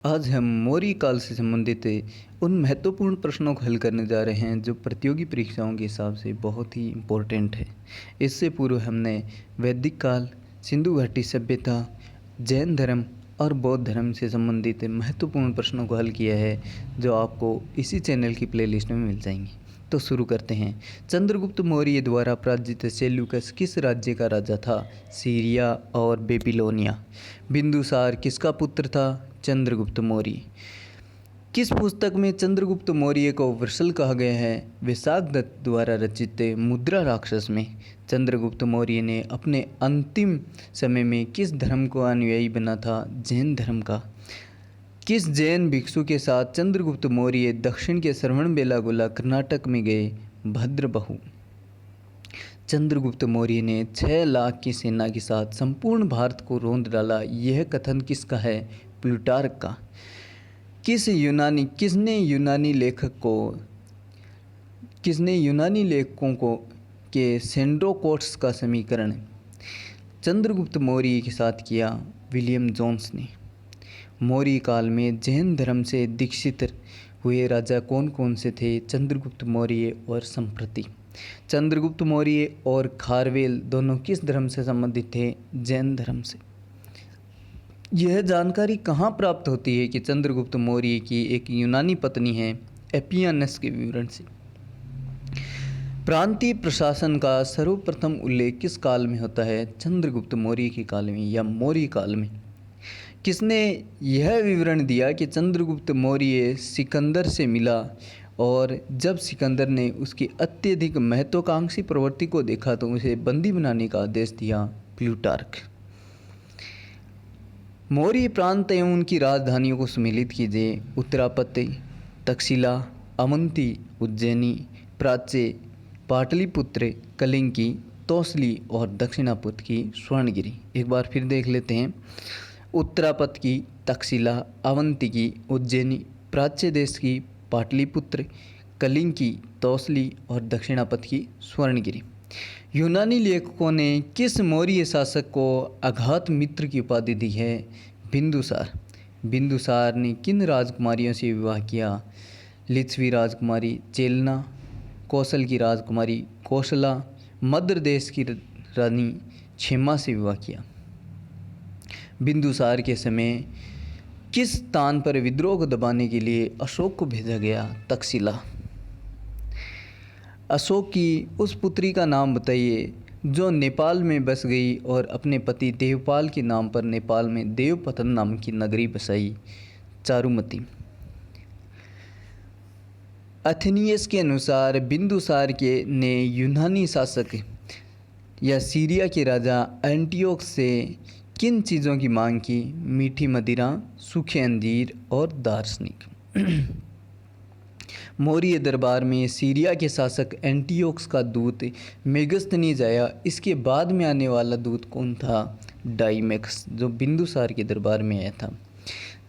आज हम मौर्य काल से संबंधित उन महत्वपूर्ण प्रश्नों को हल करने जा रहे हैं जो प्रतियोगी परीक्षाओं के हिसाब से बहुत ही इम्पोर्टेंट है। इससे पूर्व हमने वैदिक काल, सिंधु घाटी सभ्यता, जैन धर्म और बौद्ध धर्म से संबंधित महत्वपूर्ण प्रश्नों को हल किया है, जो आपको इसी चैनल की प्लेलिस्ट में मिल जाएंगी। तो शुरू करते हैं। चंद्रगुप्त मौर्य द्वारा पराजित सेल्यूकस किस राज्य का राजा था? सीरिया और बेबीलोनिया। बिंदुसार किसका पुत्र था? चंद्रगुप्त मौर्य। किस पुस्तक में चंद्रगुप्त मौर्य को वृषल कहा गया है? विशाखदत्त द्वारा रचित मुद्रा राक्षस में। चंद्रगुप्त मौर्य ने अपने अंतिम समय में किस धर्म को अनुयायी बना था? जैन धर्म का। किस जैन भिक्षु के साथ चंद्रगुप्त मौर्य दक्षिण के श्रवणबेलागोला कर्नाटक में गए? भद्रबहु। चंद्रगुप्त मौर्य ने 6 लाख की सेना के साथ संपूर्ण भारत को रौंद डाला। यह कथन किसका है? प्लूटार्क का। किसने यूनानी लेखकों को के सेंड्रोकोट्स का समीकरण चंद्रगुप्त मौर्य के साथ किया? विलियम जोन्स ने। मौर्य काल में जैन धर्म से दीक्षित हुए राजा कौन कौन से थे? चंद्रगुप्त मौर्य और संप्रति। चंद्रगुप्त मौर्य और खारवेल दोनों किस धर्म से संबंधित थे? जैन धर्म से। यह जानकारी कहाँ प्राप्त होती है कि चंद्रगुप्त मौर्य की एक यूनानी पत्नी है? एपियानस के विवरण से। प्रांतीय प्रशासन का सर्वप्रथम उल्लेख किस काल में होता है? चंद्रगुप्त मौर्य के काल में या मौर्य काल में। किसने यह विवरण दिया कि चंद्रगुप्त मौर्य सिकंदर से मिला और जब सिकंदर ने उसकी अत्यधिक महत्वाकांक्षी प्रवृत्ति को देखा तो उसे बंदी बनाने का आदेश दिया? प्लूटार्क। मौर्य प्रांत एवं उनकी राजधानियों को सम्मिलित कीजिए। उत्तरापत्ति, तक्षशिला, अवंती, उज्जैनी, प्राच्य, पाटलिपुत्र, कलिंगी, तौसली और दक्षिणापथ की स्वर्णगिरी। एक बार फिर देख लेते हैं। उत्तरापथ की, तक्षशिला, अवंती की, उज्जैनी, प्राच्य देश की, पाटलिपुत्र, कलिंग की, तौसली और दक्षिणापथ की स्वर्णगिरी। यूनानी लेखकों ने किस मौर्य शासक को अघात मित्र की उपाधि दी है? बिंदुसार। बिंदुसार ने किन राजकुमारियों से विवाह किया? लिच्छवी राजकुमारी चेलना, कौशल की राजकुमारी कौशला, मद्र देश की रानी क्षेमा से विवाह किया। बिंदुसार के समय किस स्थान पर विद्रोह को दबाने के लिए अशोक को भेजा गया? तक्षशिला। अशोक की उस पुत्री का नाम बताइए जो नेपाल में बस गई और अपने पति देवपाल के नाम पर नेपाल में देवपतन नाम की नगरी बसाई? चारुमती। अथेनियस के अनुसार बिंदुसार ने यूनानी शासक या सीरिया के राजा एंटियोकस से किन चीज़ों की मांग की? मीठी मदिरा, सूखे अंजीर और दार्शनिक। मौर्य दरबार में सीरिया के शासक एंटियोकस का दूत मेगस्थनीज आया। इसके बाद में आने वाला दूत कौन था? डाइमेक्स, जो बिंदुसार के दरबार में आया था।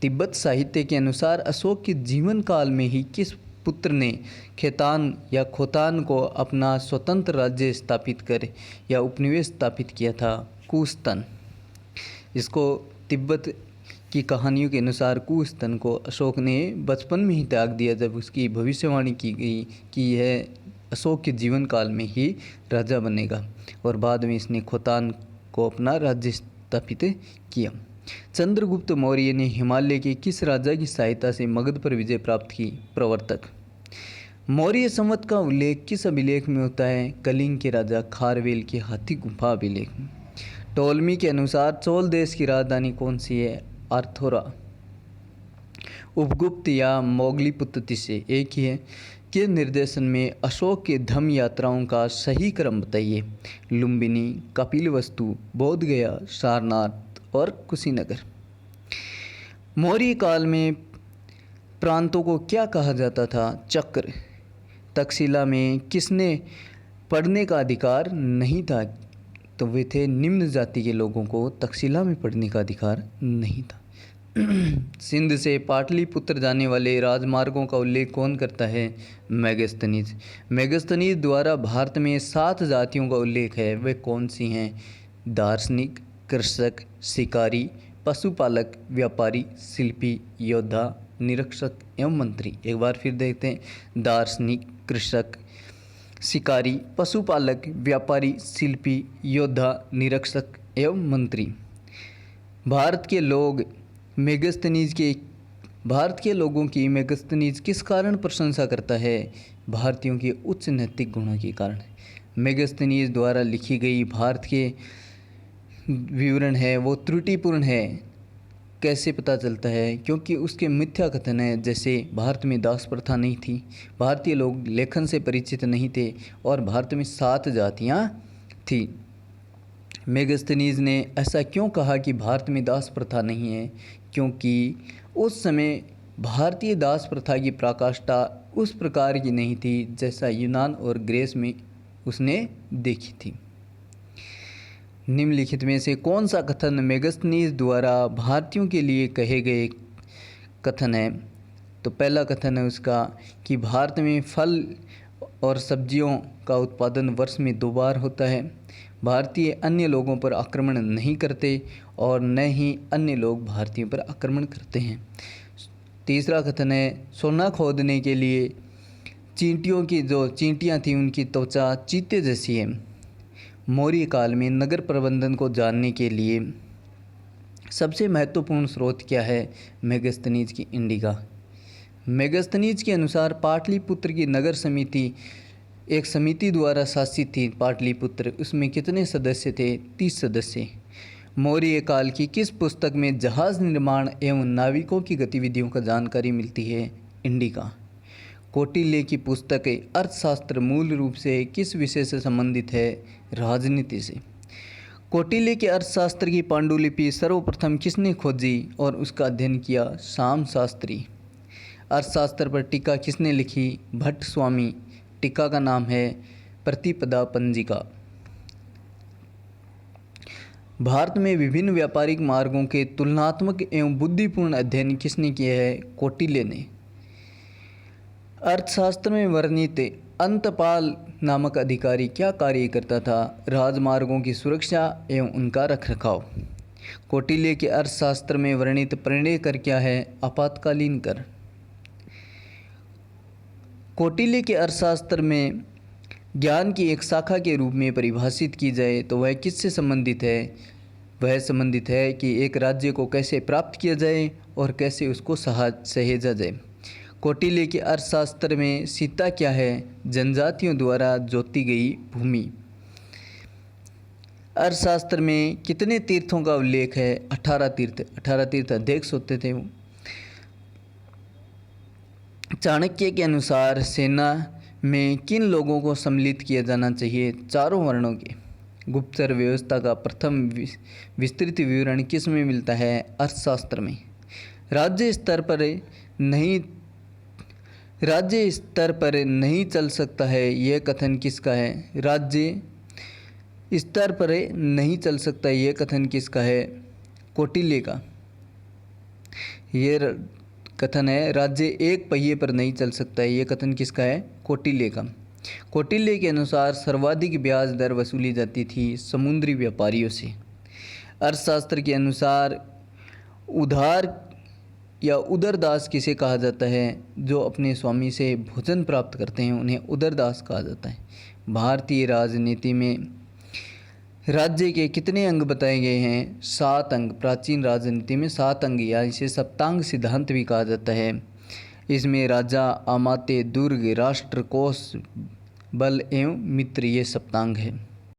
तिब्बत साहित्य के अनुसार अशोक के जीवन काल में ही किस पुत्र ने खेतान या खोतान को अपना स्वतंत्र राज्य स्थापित कर या उपनिवेश स्थापित किया था? कुस्तन। इसको तिब्बत की कहानियों के अनुसार कुस्तन को अशोक ने बचपन में ही त्याग दिया जब उसकी भविष्यवाणी की गई कि यह अशोक के जीवन काल में ही राजा बनेगा, और बाद में इसने खोतान को अपना राज्य स्थापित किया। चंद्रगुप्त मौर्य ने हिमालय के किस राजा की सहायता से मगध पर विजय प्राप्त की? प्रवर्तक। मौर्य संवत का उल्लेख किस अभिलेख में होता है? कलिंग के राजा खारवेल के हाथी गुफा अभिलेख में। टोलमी के अनुसार चोल देश की राजधानी कौन सी है? अर्थोरा। उपगुप्त या मोगलीपुत्र से एक ही है के निर्देशन में अशोक के धम्म यात्राओं का सही क्रम बताइए? लुम्बिनी, कपिलवस्तु, बोधगया, सारनाथ और कुशीनगर। मौर्य काल में प्रांतों को क्या कहा जाता था? चक्र। तक्षशिला में किसने पढ़ने का अधिकार नहीं था? तो वे थे निम्न जाति के लोगों को तक्षशिला में पढ़ने का अधिकार नहीं था। सिंध से पाटलिपुत्र जाने वाले राजमार्गों का उल्लेख कौन करता है? मेगस्थनीज। मेगस्थनीज द्वारा भारत में 7 जातियों का उल्लेख है। वे कौन सी हैं? दार्शनिक, कृषक, शिकारी, पशुपालक, व्यापारी, शिल्पी, योद्धा, निरीक्षक एवं मंत्री। एक बार फिर देखते हैं, दार्शनिक, कृषक, शिकारी, पशुपालक, व्यापारी, शिल्पी, योद्धा, निरीक्षक एवं मंत्री। भारत के लोगों की मेगस्थनीज किस कारण प्रशंसा करता है? भारतीयों के उच्च नैतिक गुणों के कारण। मेगस्थनीज द्वारा लिखी गई भारत के विवरण है वो त्रुटिपूर्ण है। कैसे पता चलता है? क्योंकि उसके मिथ्या कथन है, जैसे भारत में दास प्रथा नहीं थी, भारतीय लोग लेखन से परिचित नहीं थे और भारत में 7 जातियाँ थी। मेगस्थनीज ने ऐसा क्यों कहा कि भारत में दास प्रथा नहीं है? क्योंकि उस समय भारतीय दास प्रथा की पराकाष्ठा उस प्रकार की नहीं थी जैसा यूनान और ग्रीस में उसने देखी थी। निम्नलिखित में से कौन सा कथन मेगस्थनीज द्वारा भारतीयों के लिए कहे गए कथन है? तो पहला कथन है उसका कि भारत में फल और सब्जियों का उत्पादन वर्ष में 2 बार होता है, भारतीय अन्य लोगों पर आक्रमण नहीं करते और न ही अन्य लोग भारतीयों पर आक्रमण करते हैं। तीसरा कथन है, सोना खोदने के लिए चींटियों की जो चींटियाँ थीं उनकी त्वचा चीते जैसी है। मौर्य काल में नगर प्रबंधन को जानने के लिए सबसे महत्वपूर्ण स्रोत क्या है? मेगस्थनीज की इंडिका। मेगस्थनीज के अनुसार पाटलिपुत्र की नगर समिति एक समिति द्वारा शासित थी। पाटलिपुत्र, उसमें कितने सदस्य थे? 30 सदस्य। मौर्य काल की किस पुस्तक में जहाज निर्माण एवं नाविकों की गतिविधियों का जानकारी मिलती है? इंडिका। कौटिल्य की पुस्तक अर्थशास्त्र मूल रूप से किस विषय से संबंधित है? राजनीति से। कौटिल्य के अर्थशास्त्र की पांडुलिपि सर्वप्रथम किसने खोजी और उसका अध्ययन किया? शाम शास्त्री। अर्थशास्त्र पर टीका किसने लिखी? भट्ट स्वामी। टीका का नाम है प्रतिपदा पंजिका। भारत में विभिन्न व्यापारिक मार्गों के तुलनात्मक एवं बुद्धिपूर्ण अध्ययन किसने किया है? कौटिल्य ने। अर्थशास्त्र में वर्णित अंतपाल नामक अधिकारी क्या कार्य करता था? राजमार्गों की सुरक्षा एवं उनका रखरखाव। कौटिल्य के अर्थशास्त्र में वर्णित परिणय कर क्या है? आपातकालीन कर। कौटिल्य के अर्थशास्त्र में ज्ञान की एक शाखा के रूप में परिभाषित की जाए तो वह किससे संबंधित है? वह संबंधित है कि एक राज्य को कैसे प्राप्त किया जाए और कैसे उसको सहेजा जाए। कौटिल्य के अर्थशास्त्र में सीता क्या है? जनजातियों द्वारा जोती गई भूमि। अर्थशास्त्र में कितने तीर्थों का उल्लेख है? 18 तीर्थ। 18 तीर्थ अध्यक्ष होते थे वो। चाणक्य के अनुसार सेना में किन लोगों को सम्मिलित किया जाना चाहिए? 4 वर्णों के। गुप्तचर व्यवस्था का प्रथम विस्तृत विवरण किस में मिलता है? अर्थशास्त्र में। राज्य स्तर पर नहीं चल सकता है, यह कथन किसका है? राज्य स्तर पर नहीं चल सकता, यह कथन किसका है? कौटिल्य का। यह कथन है राज्य एक पहिए पर नहीं चल सकता है, यह कथन किसका है? कौटिल्य का। कौटिल्य के अनुसार सर्वाधिक ब्याज दर वसूली जाती थी समुद्री व्यापारियों से। अर्थशास्त्र के अनुसार उधार या उदरदास किसे कहा जाता है? जो अपने स्वामी से भोजन प्राप्त करते हैं उन्हें उदरदास कहा जाता है। भारतीय राजनीति में राज्य के कितने अंग बताए गए हैं? 7 अंग। प्राचीन राजनीति में 7 अंग या इसे सप्तांग सिद्धांत भी कहा जाता है। इसमें राजा, अमात्य, दुर्ग, राष्ट्र, कोष, बल एवं मित्र ये सप्तांग है।